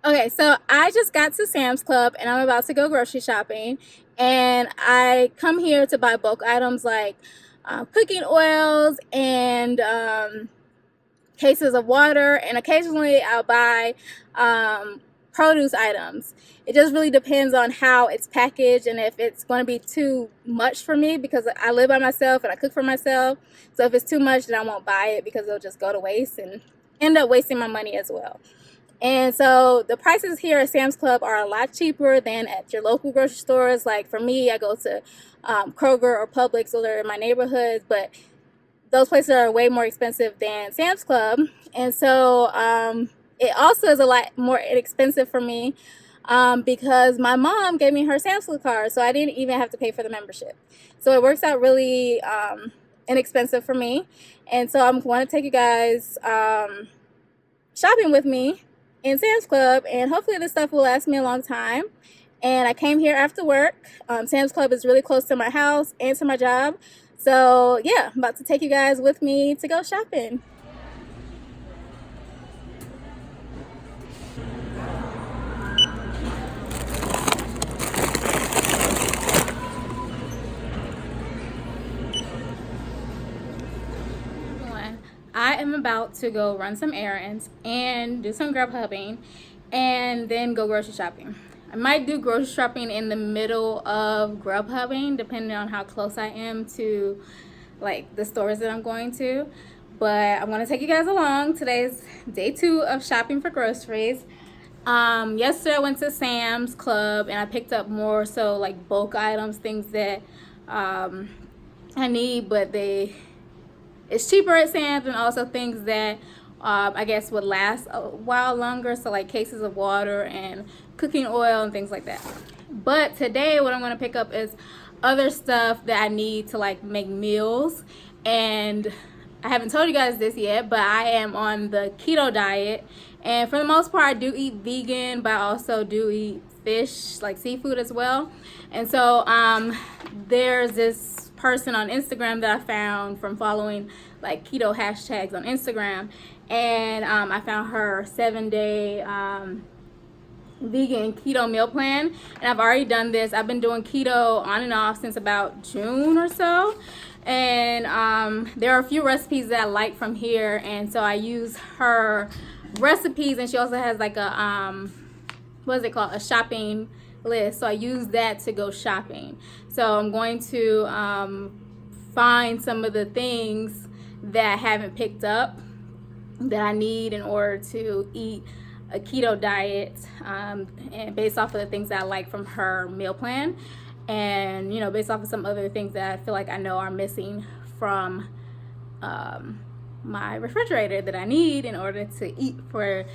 Okay, so I just got to Sam's Club and I'm about to go grocery shopping. And I come here to buy bulk items like cooking oils and cases of water. And occasionally I'll buy produce items. It just really depends on how it's packaged and if it's going to be too much for me because I live by myself and I cook for myself. So if it's too much, then I won't buy it because it'll just go to waste and end up wasting my money as well. And so the prices here at Sam's Club are a lot cheaper than at your local grocery stores. Like for me, I go to Kroger or Publix, those are in my neighborhoods, but those places are way more expensive than Sam's Club. And so it also is a lot more expensive for me because my mom gave me her Sam's Club card, so I didn't even have to pay for the membership. So it works out really inexpensive for me. And so I'm going to take you guys shopping with me in Sam's Club, and hopefully this stuff will last me a long time. And I came here after work. Sam's Club is really close to my house and to my job. So yeah, I'm about to take you guys with me to go shopping. I am about to go run some errands and do some grub hubbing and then go grocery shopping. I might do grocery shopping in the middle of grub hubbing depending on how close I am to like the stores that I'm going to. But I'm gonna take you guys along. Today's day 2 of shopping for groceries. Yesterday I went to Sam's Club and I picked up more so like bulk items, things that I need, but it's cheaper at Sam's, and also things that I guess would last a while longer, so like cases of water and cooking oil and things like that. But today what I'm going to pick up is other stuff that I need to like make meals. And I haven't told you guys this yet, but I am on the keto diet, and for the most part I do eat vegan, but I also do eat fish, like seafood as well. And so there's this person on Instagram that I found from following like keto hashtags on Instagram, and I found her 7-day vegan keto meal plan, and I've already done this. I've been doing keto on and off since about June or so, and there are a few recipes that I like from here, and so I use her recipes, and she also has like a what is it called, a shopping list, so I use that to go shopping. So I'm going to find some of the things that I haven't picked up that I need in order to eat a keto diet, and based off of the things that I like from her meal plan, and based off of some other things that I feel like I know are missing from my refrigerator that I need in order to eat for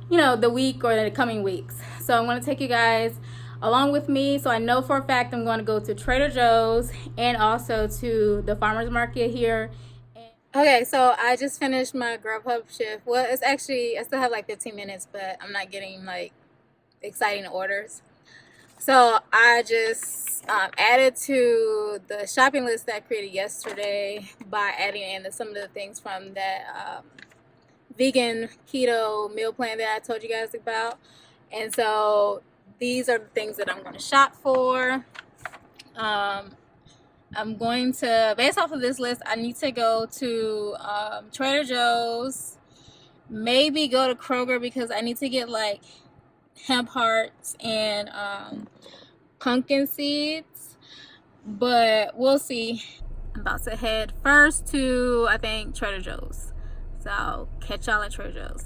the week or the coming weeks. So I'm going to take you guys along with me. So I know for a fact I'm going to go to Trader Joe's and also to the farmers market here. Okay, so I just finished my Grubhub shift. Well, it's actually, I still have like 15 minutes, but I'm not getting like exciting orders. So I just added to the shopping list that I created yesterday by adding in some of the things from that vegan keto meal plan that I told you guys about. And so these are the things that I'm going to shop for. I'm going to, based off of this list, I need to go to Trader Joe's, maybe go to Kroger because I need to get like hemp hearts and pumpkin seeds, but we'll see. I'm about to head first to, I think, Trader Joe's. So I'll catch y'all at Trader Joe's.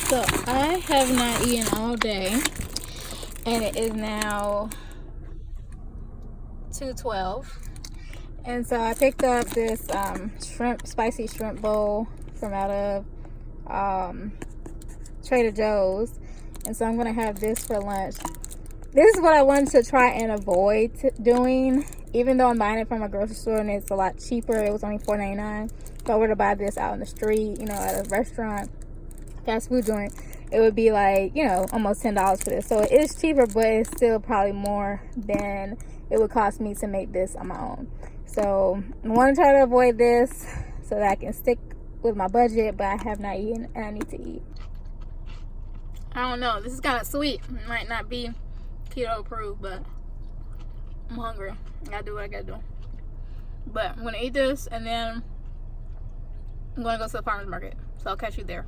So I have not eaten all day, and it is now 2:12. And so I picked up this spicy shrimp bowl from out of Trader Joe's, and so I'm gonna have this for lunch. This is what I wanted to try and avoid doing, even though I'm buying it from a grocery store and it's a lot cheaper. It was only $4.99. If I were to buy this out in the street, at a restaurant, fast food joint, it would be like, almost $10 for this. So it is cheaper, but it's still probably more than it would cost me to make this on my own. So I want to try to avoid this so that I can stick with my budget, but I have not eaten and I need to eat. I don't know. This is kind of sweet. It might not be keto approved, but I'm hungry. I gotta do what I gotta do. But I'm gonna eat this and then I'm gonna go to the farmer's market. So I'll catch you there.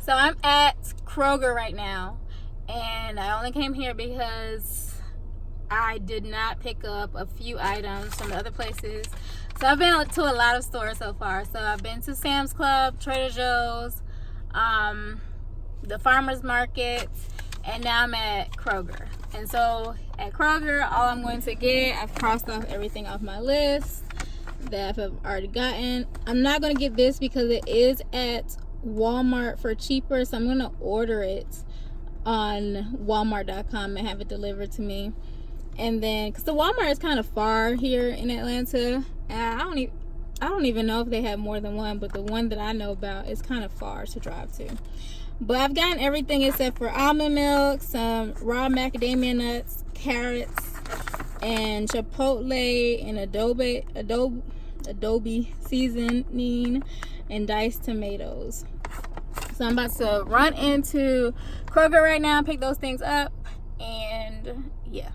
So I'm at Kroger right now, and I only came here because I did not pick up a few items from the other places. So I've been to a lot of stores so far. So I've been to Sam's Club, Trader Joe's, the farmer's market, and now I'm at Kroger. And so at Kroger, all I'm going to get, I've crossed off everything off my list that I've already gotten. I'm not going to get this because it is at Walmart for cheaper, so I'm going to order it on walmart.com and have it delivered to me. And then, because the Walmart is kind of far here in Atlanta, and I don't even know if they have more than one, but the one that I know about is kind of far to drive to. But I've gotten everything except for almond milk, some raw macadamia nuts, carrots, and chipotle and adobe seasoning, and diced tomatoes. So I'm about to run into Kroger right now, pick those things up, and yeah,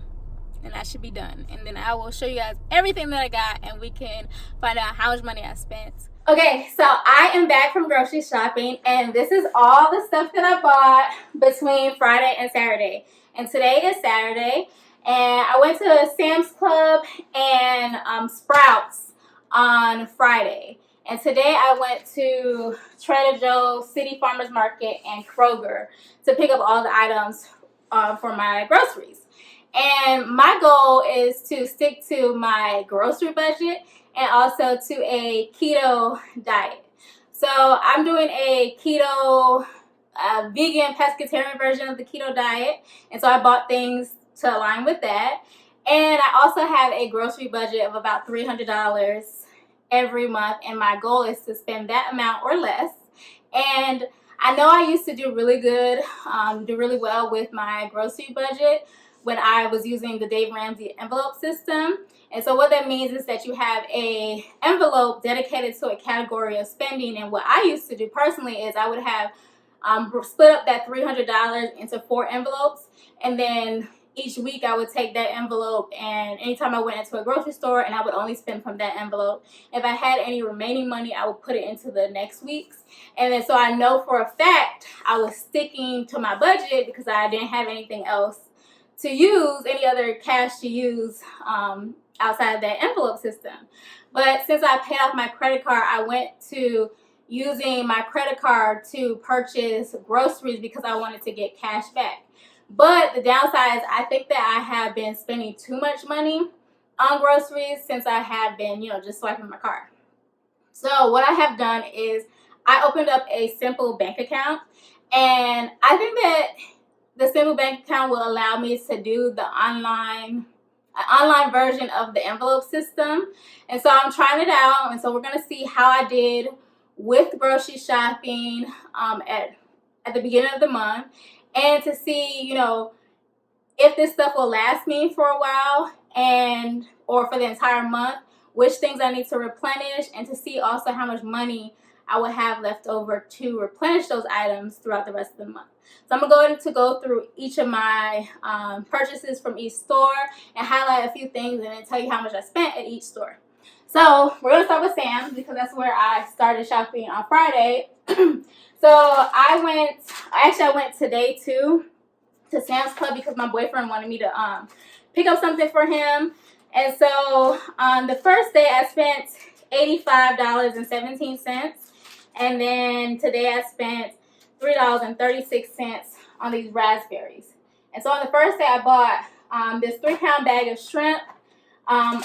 and I should be done. And then I will show you guys everything that I got, and we can find out how much money I spent. Okay, so I am back from grocery shopping, and this is all the stuff that I bought between Friday and Saturday. And today is Saturday, and I went to Sam's Club and Sprouts on Friday. And today I went to Trader Joe's, City Farmers Market, and Kroger to pick up all the items for my groceries. And my goal is to stick to my grocery budget and also to a keto diet. So I'm doing a keto, vegan, pescatarian version of the keto diet. And so I bought things to align with that. And I also have a grocery budget of about $300 every month, and my goal is to spend that amount or less. And I know I used to do really good, do really well with my grocery budget when I was using the Dave Ramsey envelope system. And so what that means is that you have a envelope dedicated to a category of spending. And what I used to do personally is I would have split up that $300 into 4 envelopes, and then each week I would take that envelope, and anytime I went into a grocery store, and I would only spend from that envelope. If I had any remaining money, I would put it into the next week's. And then so I know for a fact I was sticking to my budget because I didn't have anything else to use, any other cash to use outside of that envelope system. But since I paid off my credit card, I went to using my credit card to purchase groceries because I wanted to get cash back. But the downside is I think that I have been spending too much money on groceries since I have been, just swiping my card. So what I have done is I opened up a simple bank account, and I think that the simple bank account will allow me to do the online version of the envelope system. And so I'm trying it out, and so we're going to see how I did with grocery shopping at the beginning of the month, and to see, if this stuff will last me for a while or for the entire month, which things I need to replenish, and to see also how much money I will have left over to replenish those items throughout the rest of the month. So I'm going to go through each of my purchases from each store and highlight a few things and then tell you how much I spent at each store. So we're going to start with Sam's because that's where I started shopping on Friday. So I went today too to Sam's Club because my boyfriend wanted me to pick up something for him. And so on the first day, I spent $85.17. And then today I spent $3.36 on these raspberries. And so on the first day, I bought this 3-pound bag of shrimp, a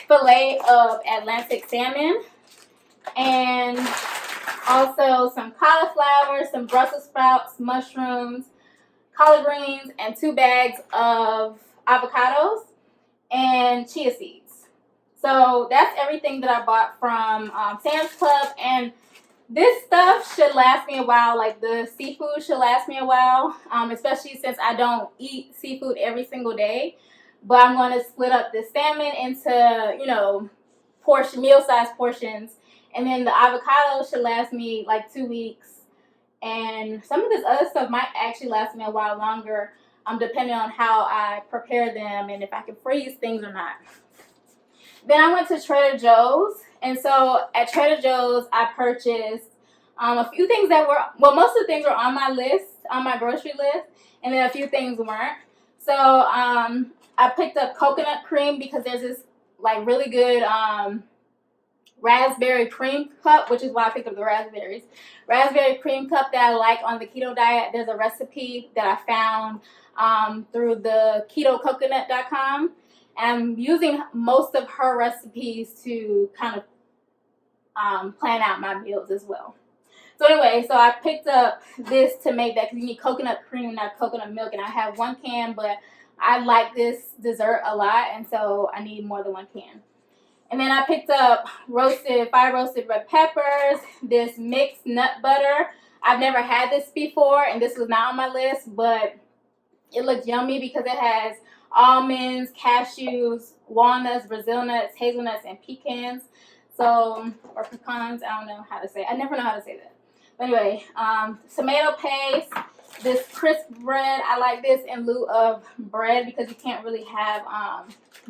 fillet of Atlantic salmon, and also some cauliflower, some Brussels sprouts, mushrooms, collard greens, and 2 bags of avocados and chia seeds. So that's everything that I bought from Sam's Club. And this stuff should last me a while. Like the seafood should last me a while, especially since I don't eat seafood every single day. But I'm going to split up the salmon into, meal-sized portions. And then the avocado should last me like 2 weeks. And some of this other stuff might actually last me a while longer, depending on how I prepare them and if I can freeze things or not. Then I went to Trader Joe's. And so at Trader Joe's, I purchased a few things that were, most of the things were on my list, on my grocery list, and then a few things weren't. So I picked up coconut cream because there's this like really good raspberry cream cup, which is why I picked up the raspberries. Raspberry cream cup that I like on the keto diet. There's a recipe that I found through the ketococonut.com. And I'm using most of her recipes to kind of plan out my meals as well. So anyway, so I picked up this to make that because you need coconut cream, not coconut milk. And I have 1 can, but I like this dessert a lot, and so I need more than 1 can. And then I picked up fire roasted red peppers, this mixed nut butter. I've never had this before, and this was not on my list, but it looked yummy because it has almonds, cashews, walnuts, Brazil nuts, hazelnuts, and pecans. So, or pecans, I don't know how to say it. I never know how to say that. But anyway, tomato paste, this crisp bread. I like this in lieu of bread because you can't really have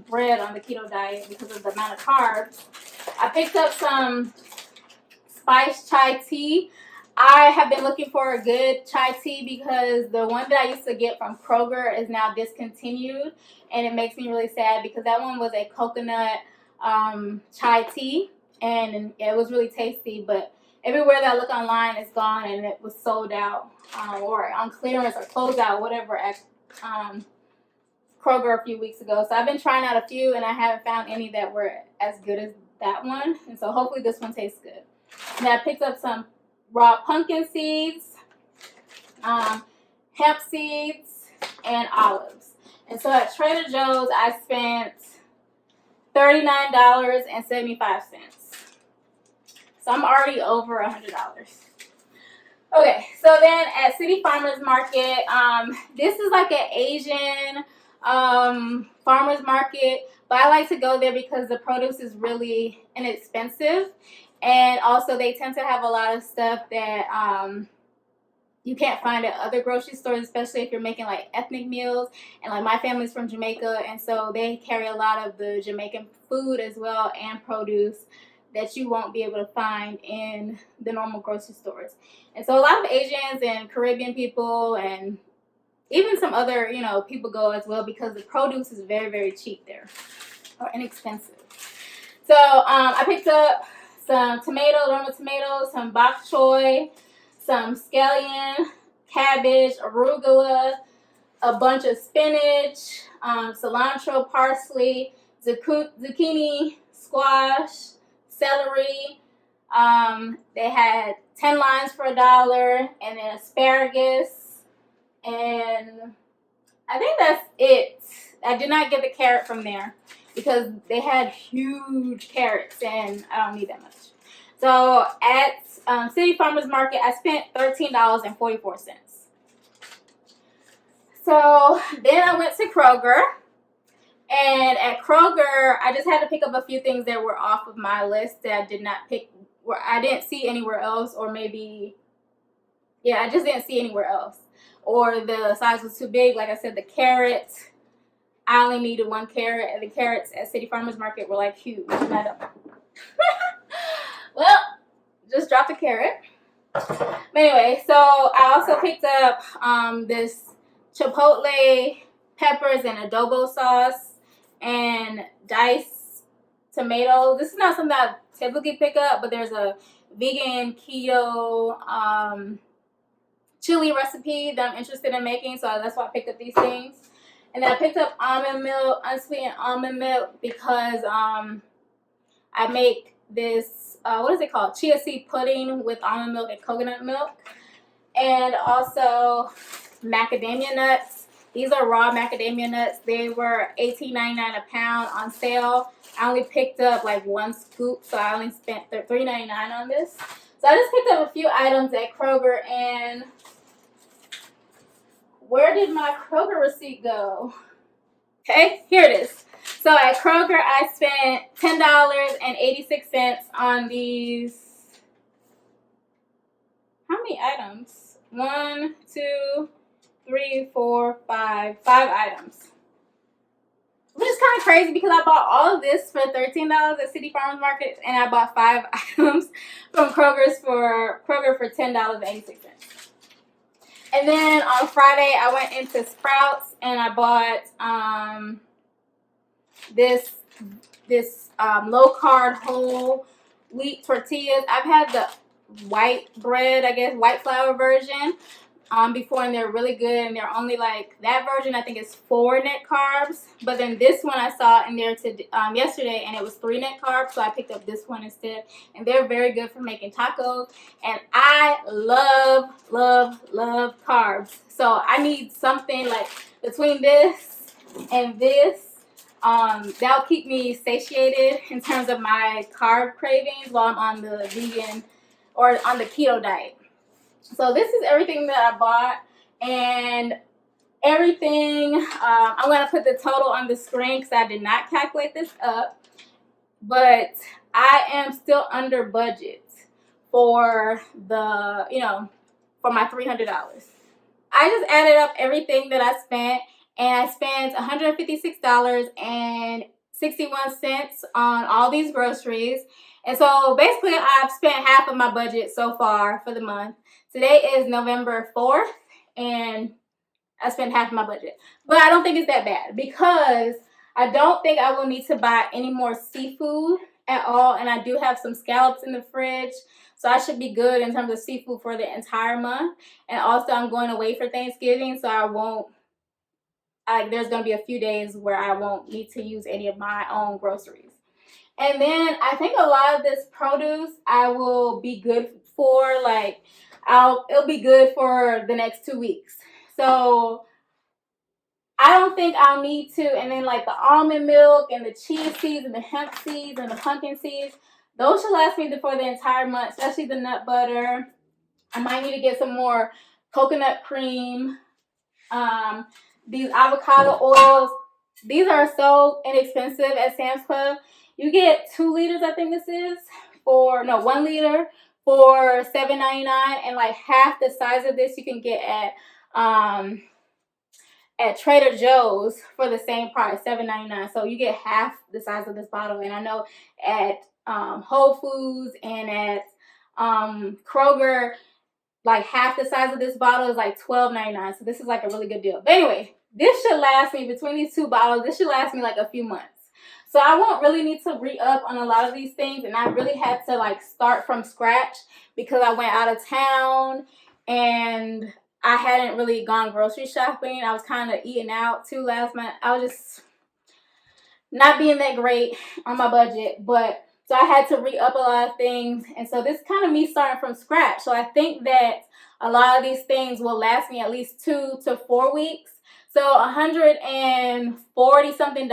bread on the keto diet because of the amount of carbs. I picked up some spiced chai tea. I have been looking for a good chai tea because the one that I used to get from Kroger is now discontinued, and it makes me really sad because that one was a coconut chai tea, and it was really tasty, but everywhere that I look online it's gone, and it was sold out or on clearance or closed out, whatever, at Kroger a few weeks ago. So I've been trying out a few, and I haven't found any that were as good as that one, and so hopefully this one tastes good. And I picked up some raw pumpkin seeds, hemp seeds, and olives. And so at Trader Joe's, I spent $39.75. So I'm already over $100. Okay, so then at City Farmers Market, this is like an Asian farmers market, but I like to go there because the produce is really inexpensive. And also, they tend to have a lot of stuff that you can't find at other grocery stores, especially if you're making like ethnic meals. And like my family's from Jamaica, and so they carry a lot of the Jamaican food as well and produce that you won't be able to find in the normal grocery stores. And so a lot of Asians and Caribbean people and even some other, people go as well because the produce is very, very cheap there or inexpensive. So I picked up some normal tomatoes, some bok choy, some scallion, cabbage, arugula, a bunch of spinach, cilantro, parsley, zucchini, squash, celery. They had 10 lines for $1, and then asparagus, and I think that's it. I did not get the carrot from there because they had huge carrots, and I don't need that much. So at City Farmers Market, I spent $13.44. So then I went to Kroger, and at Kroger, I just had to pick up a few things that were off of my list that I did not pick, where I didn't see anywhere else, or maybe, I just didn't see anywhere else. Or the size was too big. Like I said, the carrot, I only needed 1 carrot, and the carrots at City Farmers Market were like huge. Well, just dropped a carrot. But anyway, so I also picked up this chipotle peppers and adobo sauce. and diced tomatoes. This is not something I typically pick up, but there's a vegan keto chili recipe that I'm interested in making, so that's why I picked up these things. And then I picked up almond milk, unsweetened almond milk, because I make this, what is it called? Chia seed pudding with almond milk and coconut milk. And also macadamia nuts. These are raw macadamia nuts. They were $18.99 a pound on sale. I only picked up like 1 scoop, so I only spent $3.99 on this. So I just picked up a few items at Kroger, and where did my Kroger receipt go? Okay, here it is. So at Kroger, I spent $10.86 on these. How many items? 1, 2, 3, 4, 5 items. Which is kind of crazy because I bought all of this for $13 at City Farmers Market, and I bought 5 items from Kroger for $10.86. And then on Friday, I went into Sprouts and I bought this low carb whole wheat tortillas. I've had the white bread, I guess, white flour version before, and they're really good, and they're only like, that version I think is 4 net carbs, but then this one I saw in there yesterday, and it was 3 net carbs, so I picked up this one instead, and they're very good for making tacos, and I love carbs, so I need something like between this and this. That'll keep me satiated in terms of my carb cravings while I'm on the vegan or on the keto diet. So this is everything that I bought, and everything, I'm going to put the total on the screen because I did not calculate this up, but I am still under budget for the, for my $300. I just added up everything that I spent, and I spent $156.61 on all these groceries. And so basically I've spent half of my budget so far for the month. Today is November 4th, and I spent half of my budget. But I don't think it's that bad because I don't think I will need to buy any more seafood at all. And I do have some scallops in the fridge, so I should be good in terms of seafood for the entire month. And also I'm going away for Thanksgiving, so there's going to be a few days where I won't need to use any of my own groceries. And then I think a lot of this produce I will be good for, it'll be good for the next 2 weeks. So I don't think I'll need to. And then like the almond milk and the chia seeds and the hemp seeds and the pumpkin seeds, those should last me for the entire month, especially the nut butter. I might need to get some more coconut cream. These avocado oils, these are so inexpensive at Sam's Club. You get 2 liters, I think this is, 1 liter for $7.99, and like half the size of this you can get at Trader Joe's for the same price, $7.99. So you get half the size of this bottle. And I know at Whole Foods and at Kroger, like half the size of this bottle is like $12.99. So this is like a really good deal. But anyway, this should last me, between these 2 bottles, this should last me like a few months. So I won't really need to re-up on a lot of these things. And I really had to like start from scratch because I went out of town and I hadn't really gone grocery shopping. I was kind of eating out too last month. I was just not being that great on my budget. So I had to re-up a lot of things. And so this is kind of me starting from scratch. So I think that a lot of these things will last me at least 2 to 4 weeks. So $140 something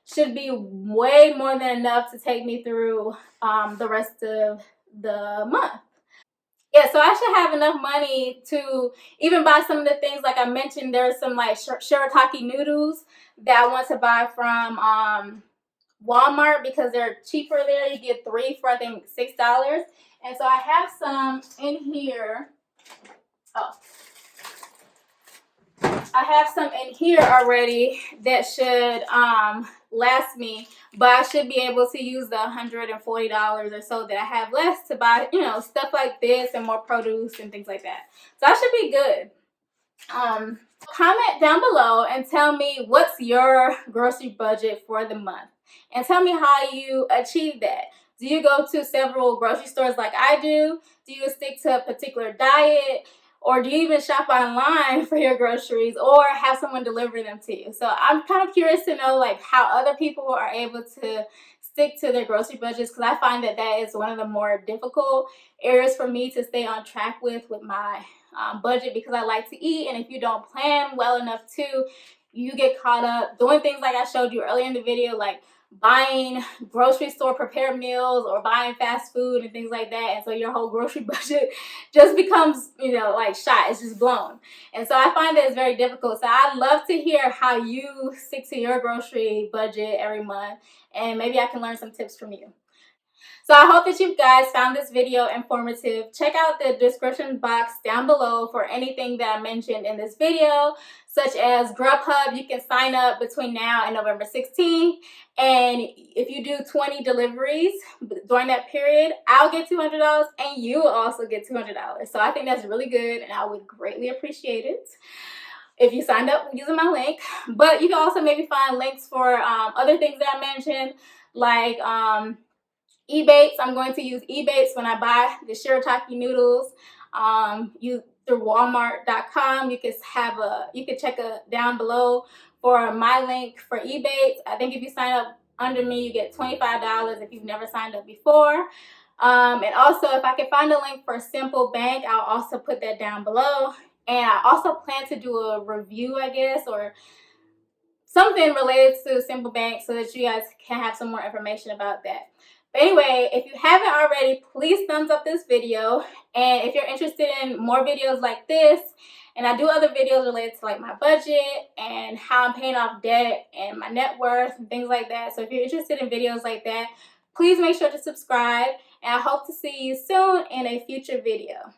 should be way more than enough to take me through the rest of the month. Yeah, so I should have enough money to even buy some of the things. Like I mentioned, there's some like shirataki noodles that I want to buy from Walmart because they're cheaper there. You get 3 for I think $6. And so I have some in here. I have some in here already that should last me, but I should be able to use the $140 or so that I have left to buy, stuff like this and more produce and things like that. So I should be good. Comment down below and tell me what's your grocery budget for the month, and tell me how you achieve that. Do you go to several grocery stores like I do? Do you stick to a particular diet? Or do you even shop online for your groceries or have someone deliver them to you? So I'm kind of curious to know like how other people are able to stick to their grocery budgets, because I find that that is one of the more difficult areas for me to stay on track with my budget, because I like to eat, and if you don't plan well enough too, you get caught up doing things like I showed you earlier in the video, like buying grocery store prepared meals or buying fast food and things like that. And so your whole grocery budget just becomes, like shot. It's just blown. And so I find that it's very difficult. So I'd love to hear how you stick to your grocery budget every month, and maybe I can learn some tips from you. So I hope that you guys found this video informative. Check out the description box down below for anything that I mentioned in this video, such as Grubhub. You can sign up between now and November 16th. And if you do 20 deliveries during that period, I'll get $200 and you will also get $200. So I think that's really good, and I would greatly appreciate it if you signed up using my link. But you can also maybe find links for other things that I mentioned, like Ebates. I'm going to use Ebates when I buy the shirataki noodles. Through Walmart.com. You can check down below for my link for Ebates. I think if you sign up under me, you get $25 if you've never signed up before. And also, if I can find a link for Simple Bank, I'll also put that down below. And I also plan to do a review, I guess, or something related to Simple Bank, so that you guys can have some more information about that. But anyway, if you haven't already, please thumbs up this video. And if you're interested in more videos like this, and I do other videos related to like my budget and how I'm paying off debt and my net worth and things like that. So if you're interested in videos like that, please make sure to subscribe. And I hope to see you soon in a future video.